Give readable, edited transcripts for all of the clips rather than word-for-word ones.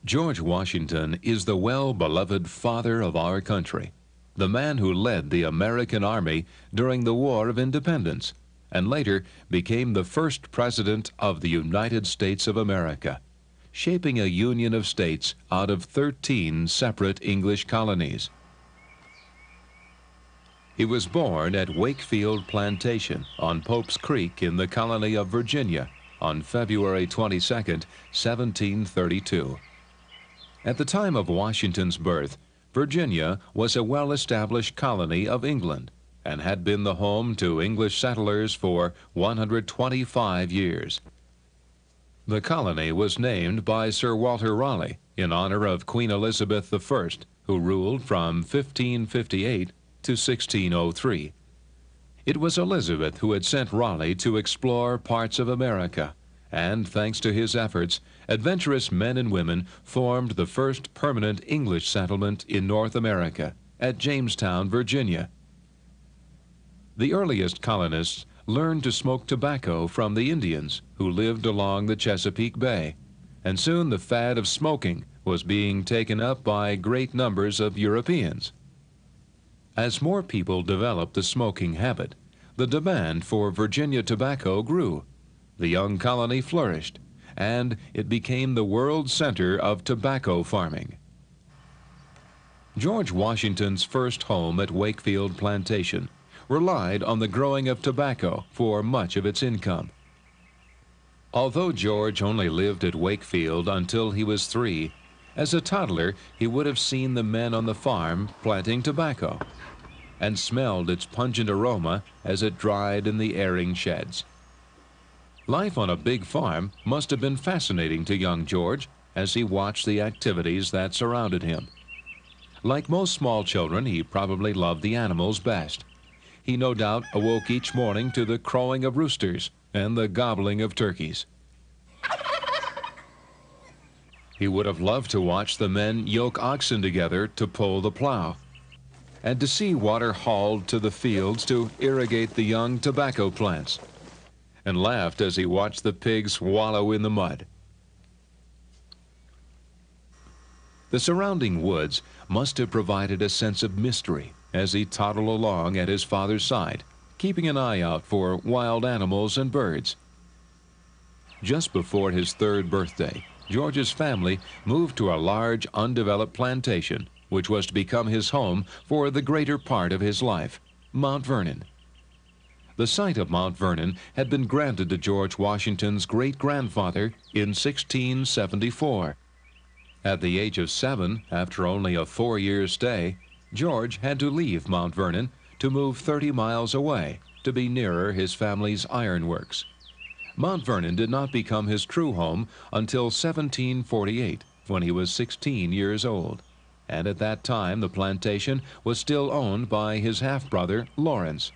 George Washington is the well-beloved father of our country, the man who led the American Army during the War of Independence, and later became the first President of the United States of America, shaping a union of states out of 13 separate English colonies. He was born at Wakefield Plantation on Pope's Creek in the colony of Virginia on February 22, 1732. At the time of Washington's birth, Virginia was a well-established colony of England and had been the home to English settlers for 125 years. The colony was named by Sir Walter Raleigh in honor of Queen Elizabeth I, who ruled from 1558 to 1603. It was Elizabeth who had sent Raleigh to explore parts of America, and thanks to his efforts, adventurous men and women formed the first permanent English settlement in North America at Jamestown, Virginia. The earliest colonists learned to smoke tobacco from the Indians who lived along the Chesapeake Bay, and soon the fad of smoking was being taken up by great numbers of Europeans. As more people developed the smoking habit, the demand for Virginia tobacco grew. The young colony flourished, and it became the world center of tobacco farming. George Washington's first home at Wakefield Plantation relied on the growing of tobacco for much of its income. Although George only lived at Wakefield until he was 3, as a toddler he would have seen the men on the farm planting tobacco and smelled its pungent aroma as it dried in the airing sheds. Life on a big farm must have been fascinating to young George as he watched the activities that surrounded him. Like most small children, he probably loved the animals best. He no doubt awoke each morning to the crowing of roosters and the gobbling of turkeys. He would have loved to watch the men yoke oxen together to pull the plow, and to see water hauled to the fields to irrigate the young tobacco plants, and laughed as he watched the pigs wallow in the mud. The surrounding woods must have provided a sense of mystery as he toddled along at his father's side, keeping an eye out for wild animals and birds. Just before his 3rd birthday, George's family moved to a large undeveloped plantation, which was to become his home for the greater part of his life, Mount Vernon. The site of Mount Vernon had been granted to George Washington's great-grandfather in 1674. At the age of 7, after only a 4-year stay, George had to leave Mount Vernon to move 30 miles away to be nearer his family's ironworks. Mount Vernon did not become his true home until 1748, when he was 16 years old, and at that time the plantation was still owned by his half-brother Lawrence.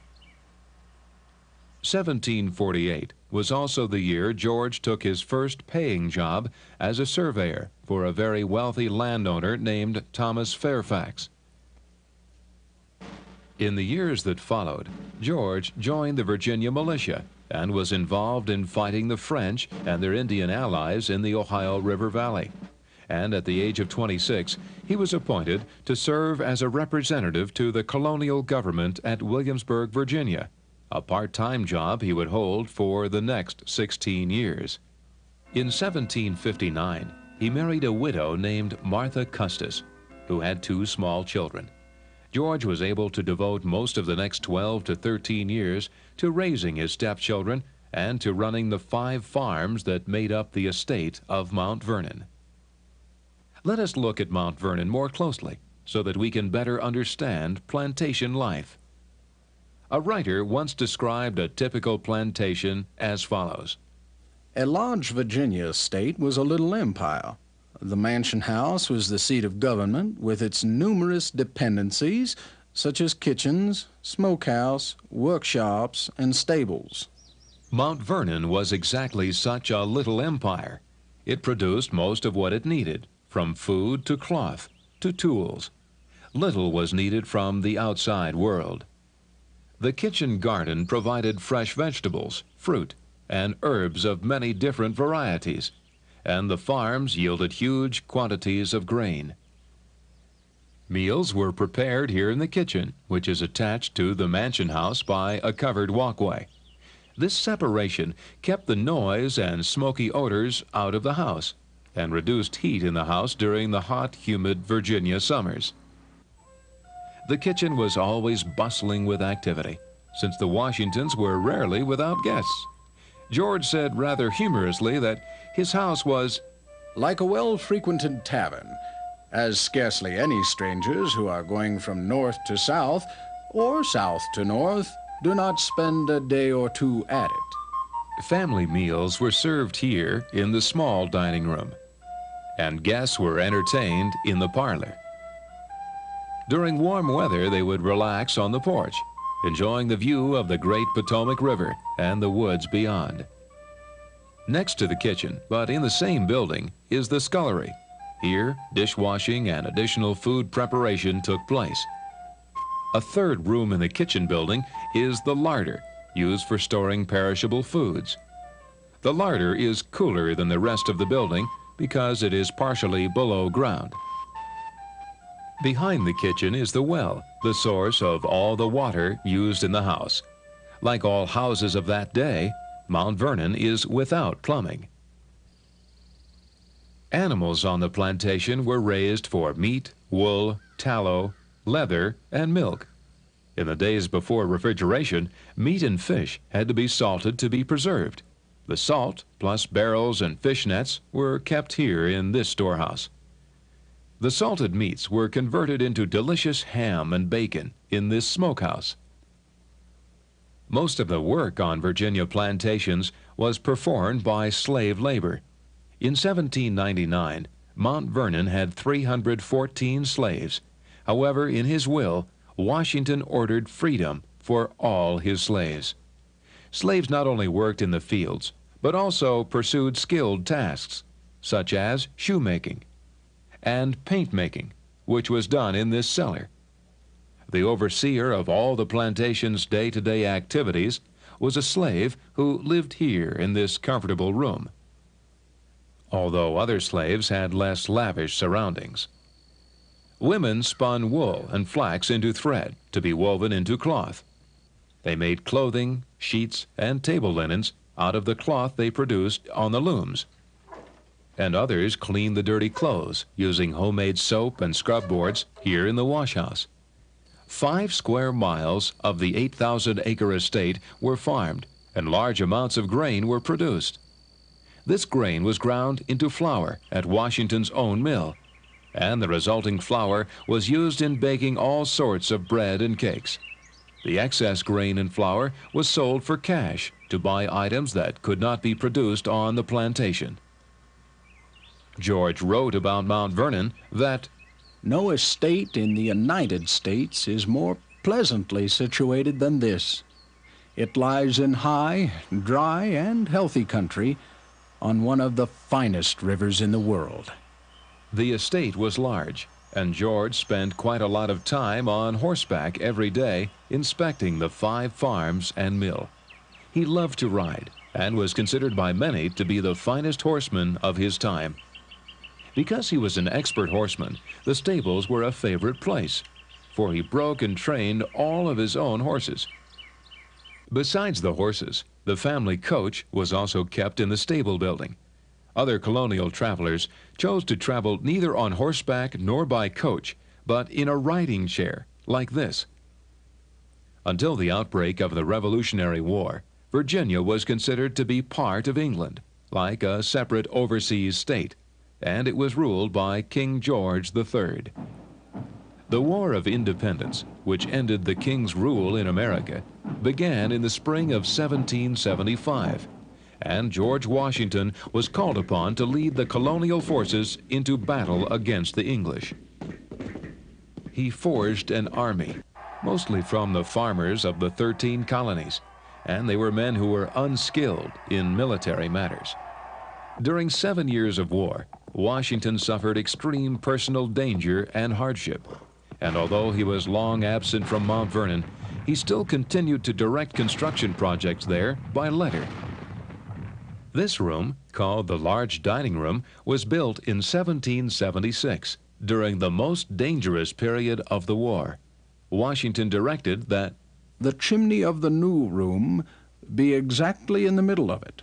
1748 was also the year George took his first paying job as a surveyor for a very wealthy landowner named Thomas Fairfax. In the years that followed, George joined the Virginia militia and was involved in fighting the French and their Indian allies in the Ohio River Valley. And at the age of 26, he was appointed to serve as a representative to the colonial government at Williamsburg, Virginia, a part-time job he would hold for the next 16 years. In 1759, he married a widow named Martha Custis, who had 2 small children. George was able to devote most of the next 12 to 13 years to raising his stepchildren and to running the 5 farms that made up the estate of Mount Vernon. Let us look at Mount Vernon more closely so that we can better understand plantation life. A writer once described a typical plantation as follows. A large Virginia estate was a little empire. The mansion house was the seat of government with its numerous dependencies such as kitchens, smokehouse, workshops, and stables. Mount Vernon was exactly such a little empire. It produced most of what it needed, from food to cloth to tools. Little was needed from the outside world. The kitchen garden provided fresh vegetables, fruit, and herbs of many different varieties, and the farms yielded huge quantities of grain. Meals were prepared here in the kitchen, which is attached to the mansion house by a covered walkway. This separation kept the noise and smoky odors out of the house and reduced heat in the house during the hot, humid Virginia summers. The kitchen was always bustling with activity, since the Washingtons were rarely without guests. George said rather humorously that his house was like a well-frequented tavern, as scarcely any strangers who are going from north to south or south to north do not spend a day or two at it. Family meals were served here in the small dining room, and guests were entertained in the parlor. During warm weather, they would relax on the porch, enjoying the view of the great Potomac River and the woods beyond. Next to the kitchen, but in the same building, is the scullery. Here, dishwashing and additional food preparation took place. A third room in the kitchen building is the larder, used for storing perishable foods. The larder is cooler than the rest of the building because it is partially below ground. Behind the kitchen is the well, the source of all the water used in the house. Like all houses of that day, Mount Vernon is without plumbing. Animals on the plantation were raised for meat, wool, tallow, leather, and milk. In the days before refrigeration, meat and fish had to be salted to be preserved. The salt, plus barrels and fish nets, were kept here in this storehouse. The salted meats were converted into delicious ham and bacon in this smokehouse. Most of the work on Virginia plantations was performed by slave labor. In 1799, Mount Vernon had 314 slaves. However, in his will, Washington ordered freedom for all his slaves. Slaves not only worked in the fields, but also pursued skilled tasks, such as shoemaking and paint making, which was done in this cellar. The overseer of all the plantation's day-to-day activities was a slave who lived here in this comfortable room, although other slaves had less lavish surroundings. Women spun wool and flax into thread to be woven into cloth. They made clothing, sheets, and table linens out of the cloth they produced on the looms. And others cleaned the dirty clothes using homemade soap and scrub boards here in the wash house. 5 square miles of the 8,000-acre estate were farmed, and large amounts of grain were produced. This grain was ground into flour at Washington's own mill, and the resulting flour was used in baking all sorts of bread and cakes. The excess grain and flour was sold for cash to buy items that could not be produced on the plantation. George wrote about Mount Vernon that no estate in the United States is more pleasantly situated than this. It lies in high, dry, and healthy country on one of the finest rivers in the world. The estate was large, and George spent quite a lot of time on horseback every day inspecting the 5 farms and mill. He loved to ride and was considered by many to be the finest horseman of his time. Because he was an expert horseman, the stables were a favorite place, for he broke and trained all of his own horses. Besides the horses, the family coach was also kept in the stable building. Other colonial travelers chose to travel neither on horseback nor by coach, but in a riding chair like this. Until the outbreak of the Revolutionary War, Virginia was considered to be part of England, like a separate overseas state, and it was ruled by King George III. The War of Independence, which ended the King's rule in America, began in the spring of 1775, and George Washington was called upon to lead the colonial forces into battle against the English. He forged an army, mostly from the farmers of the 13 colonies, and they were men who were unskilled in military matters. During 7 years of war, Washington suffered extreme personal danger and hardship, and although he was long absent from Mount Vernon, he still continued to direct construction projects there by letter. This room, called the large dining room, was built in 1776 during the most dangerous period of the war. Washington directed that the chimney of the new room be exactly in the middle of it.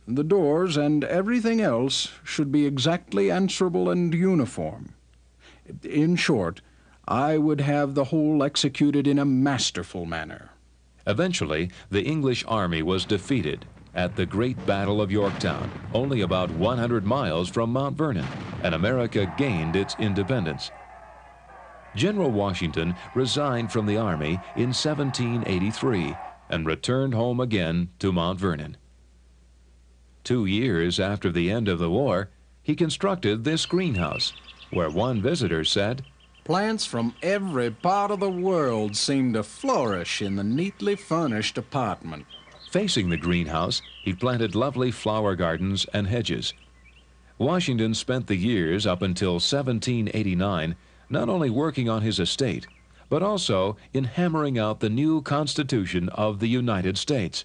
The doors and everything else should be exactly answerable and uniform. In short, I would have the whole executed in a masterful manner. eventually the English army was defeated at the Great Battle of Yorktown, only about 100 miles from Mount Vernon, and America gained its independence. General Washington resigned from the Army in 1783 and returned home again to Mount Vernon. 2 years after the end of the war, he constructed this greenhouse, where one visitor said, Plants from every part of the world seem to flourish in the neatly furnished apartment. Facing the greenhouse, he planted lovely flower gardens and hedges. Washington spent the years up until 1789 not only working on his estate, but also in hammering out the new Constitution of the United States.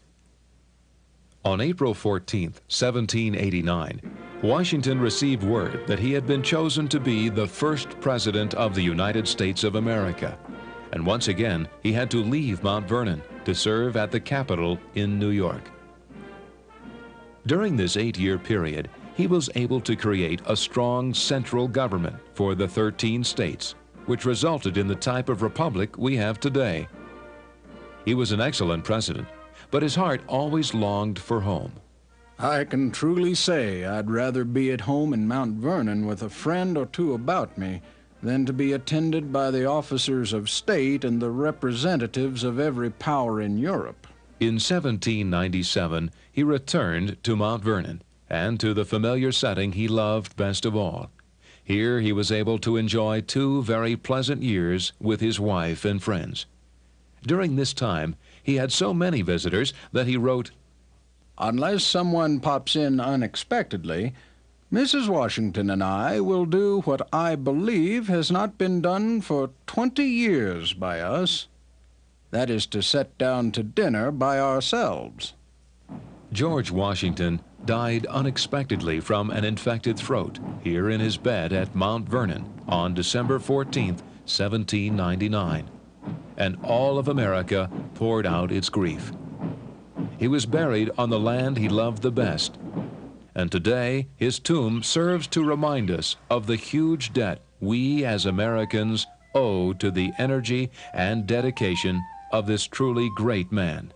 On April 14, 1789, Washington received word that he had been chosen to be the first president of the United States of America. And once again, he had to leave Mount Vernon to serve at the Capitol in New York. During this 8-year period, he was able to create a strong central government for the 13 states, which resulted in the type of republic we have today. He was an excellent president, but his heart always longed for home. I can truly say I'd rather be at home in Mount Vernon with a friend or two about me than to be attended by the officers of state and the representatives of every power in Europe. In 1797, he returned to Mount Vernon and to the familiar setting he loved best of all. Here he was able to enjoy 2 very pleasant years with his wife and friends. During this time, he had so many visitors that he wrote, Unless someone pops in unexpectedly, Mrs. Washington and I will do what I believe has not been done for 20 years by us. That is to sit down to dinner by ourselves. George Washington died unexpectedly from an infected throat here in his bed at Mount Vernon on December 14, 1799, and all of America poured out its grief. He was buried on the land he loved the best, and today his tomb serves to remind us of the huge debt we as Americans owe to the energy and dedication of this truly great man.